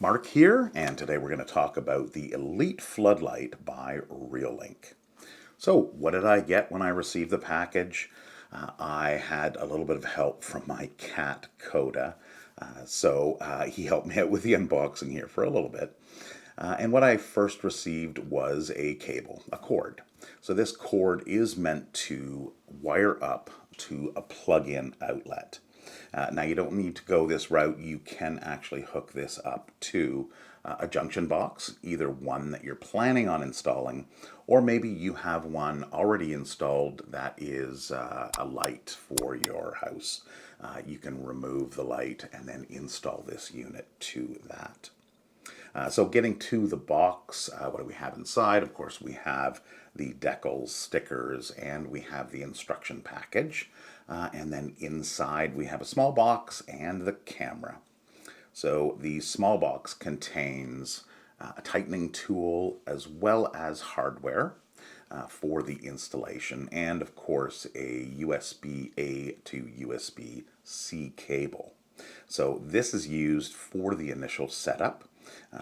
Mark here, and today we're going to talk about the Elite Floodlight by Reolink. So, what did I get when I received the package? I had a little bit of help from my cat, Coda. He helped me out with the unboxing here for a little bit. And what I first received was a cable, a cord. So this cord is meant to wire up to a plug-in outlet. Now you don't need to go this route. You can actually hook this up to a junction box, either one that you're planning on installing, or maybe you have one already installed that is a light for your house. You can remove the light and then install this unit to that. So getting to the box, what do we have inside? Of course, we have the decals, stickers, and we have the instruction package. And then inside we have a small box and the camera. So the small box contains a tightening tool as well as hardware for the installation, and of course a USB-A to USB-C cable. So this is used for the initial setup.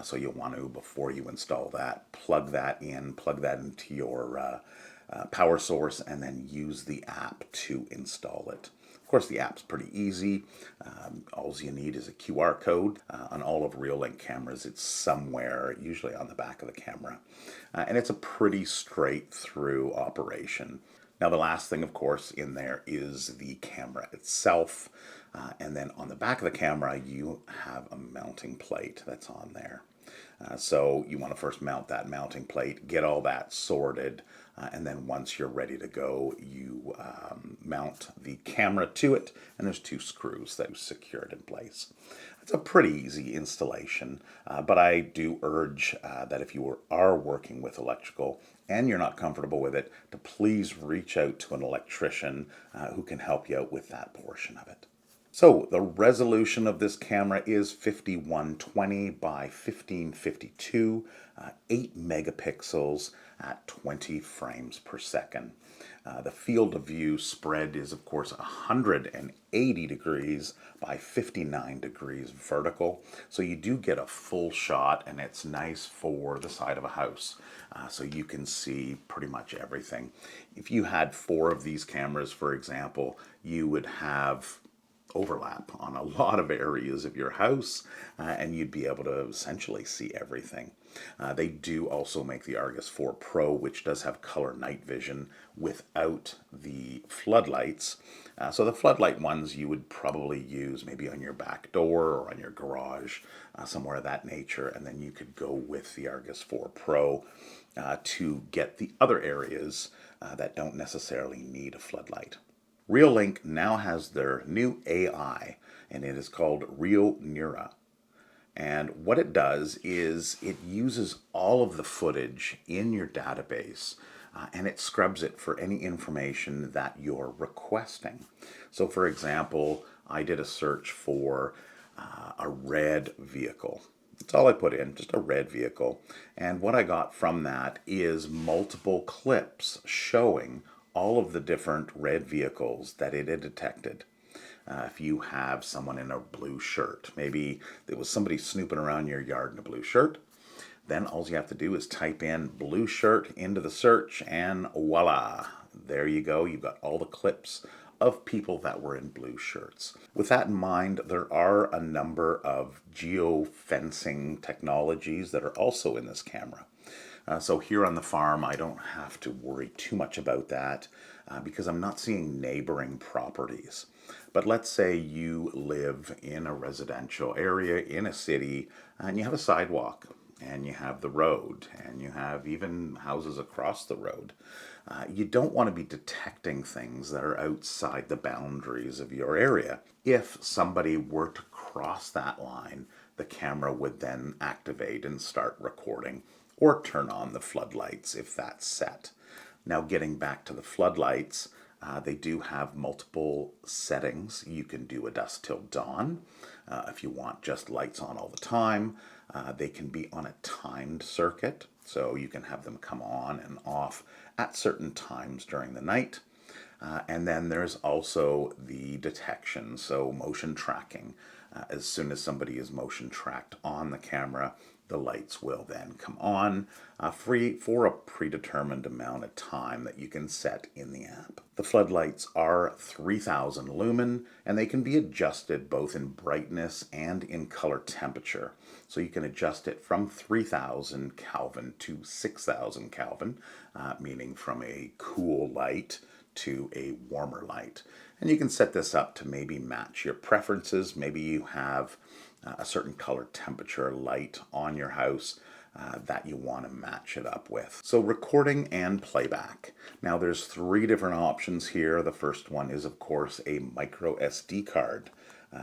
So you'll want to, before you install that, plug that into your power source, and then use the app to install it. Of course, the app's pretty easy. All you need is a QR code. On all of Reolink cameras, it's somewhere, usually on the back of the camera. And it's a pretty straight through operation. Now the last thing, of course, in there is the camera itself. And then on the back of the camera, you have a mounting plate that's on there. So you want to first mount that mounting plate, get all that sorted, and then once you're ready to go, you mount the camera to it, and there's 2 screws that secure it in place. It's a pretty easy installation, but I do urge that if you are working with electrical and you're not comfortable with it, to please reach out to an electrician who can help you out with that portion of it. So the resolution of this camera is 5120 by 1552, 8 megapixels at 20 frames per second. The field of view spread is, of course, 180 degrees by 59 degrees vertical. So you do get a full shot, and it's nice for the side of a house. So you can see pretty much everything. If you had 4 of these cameras, for example, you would have overlap on a lot of areas of your house, and you'd be able to essentially see everything. They do also make the Argus 4 Pro, which does have color night vision without the floodlights. So the floodlight ones you would probably use maybe on your back door or on your garage, somewhere of that nature, and then you could go with the Argus 4 Pro to get the other areas that don't necessarily need a floodlight. Reolink now has their new AI, and it is called Reonura. And what it does is it uses all of the footage in your database, and it scrubs it for any information that you're requesting. So for example, I did a search for a red vehicle. That's all I put in, just a red vehicle. And what I got from that is multiple clips showing all of the different red vehicles that it had detected. If you have someone in a blue shirt, maybe there was somebody snooping around your yard in a blue shirt, then all you have to do is type in blue shirt into the search, and voila, there you go. You've got all the clips of people that were in blue shirts. With that in mind, there are a number of geofencing technologies that are also in this camera. So here on the farm, I don't have to worry too much about that because I'm not seeing neighboring properties. But let's say you live in a residential area in a city, and you have a sidewalk, and you have the road, and you have even houses across the road. You don't want to be detecting things that are outside the boundaries of your area. If somebody were to cross that line, the camera would then activate and start recording, or turn on the floodlights if that's set. Now getting back to the floodlights, they do have multiple settings. You can do a dusk till dawn if you want just lights on all the time. They can be on a timed circuit, so you can have them come on and off at certain times during the night. And then there's also the detection, so motion tracking. As soon as somebody is motion tracked on the camera, the lights will then come on free for a predetermined amount of time that you can set in the app. The floodlights are 3000 lumen and they can be adjusted both in brightness and in color temperature. So you can adjust it from 3000 Kelvin to 6000 Kelvin, meaning from a cool light to a warmer light. And you can set this up to maybe match your preferences. Maybe you have a certain color temperature light on your house that you want to match it up with. So recording and playback. Now there's 3 different options here. The first one is of course a micro SD card.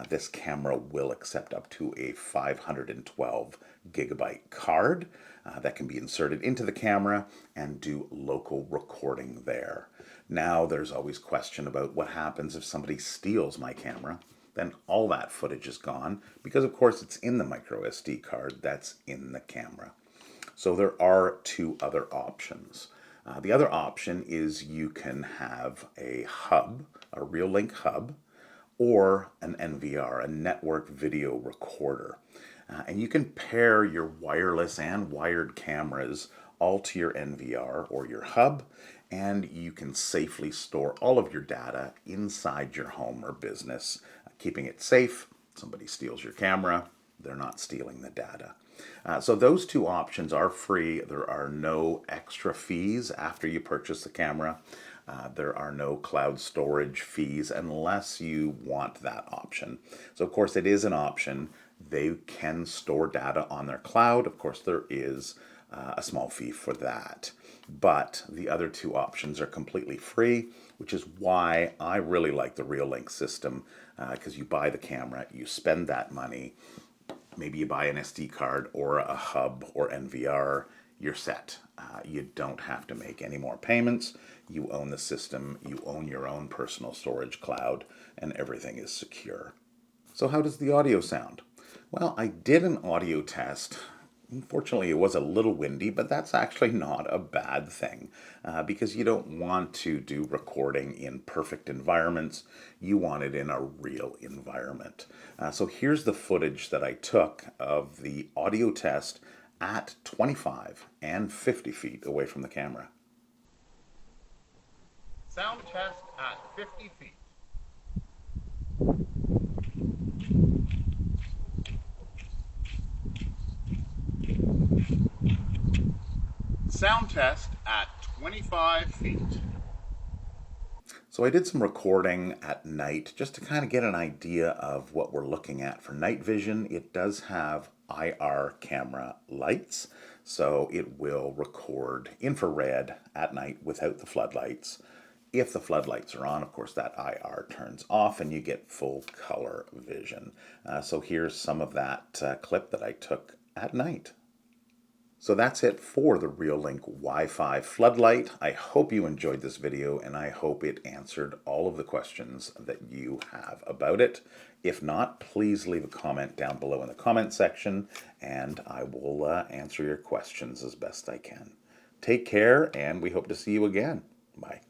This camera will accept up to a 512 gigabyte card that can be inserted into the camera and do local recording there. Now there's always question about what happens if somebody steals my camera. Then all that footage is gone because of course it's in the micro SD card that's in the camera. So there are 2 other options. The other option is you can have a hub, a Reolink hub, or an NVR, a network video recorder. And you can pair your wireless and wired cameras all to your NVR or your hub, and you can safely store all of your data inside your home or business, keeping it safe. Somebody steals your camera, they're not stealing the data. So those 2 options are free. There are no extra fees after you purchase the camera. There are no cloud storage fees unless you want that option. So of course it is an option. They can store data on their cloud. Of course there is a small fee for that. But the other 2 options are completely free, which is why I really like the Reolink system, because you buy the camera, you spend that money, maybe you buy an SD card or a hub or NVR, you're set. You don't have to make any more payments. You own the system, you own your own personal storage cloud, and everything is secure. So how does the audio sound? Well, I did an audio test. Unfortunately, it was a little windy, but that's actually not a bad thing because you don't want to do recording in perfect environments. You want it in a real environment. So here's the footage that I took of the audio test at 25 and 50 feet away from the camera. Sound test at 50 feet. Sound test at 25 feet. So I did some recording at night just to kind of get an idea of what we're looking at for night vision. It does have IR camera lights, so it will record infrared at night without the floodlights. If the floodlights are on, of course, that IR turns off and you get full color vision. So here's some of that clip that I took at night. So that's it for the Reolink Wi-Fi Floodlight. I hope you enjoyed this video and I hope it answered all of the questions that you have about it. If not, please leave a comment down below in the comment section and I will answer your questions as best I can. Take care and we hope to see you again. Bye.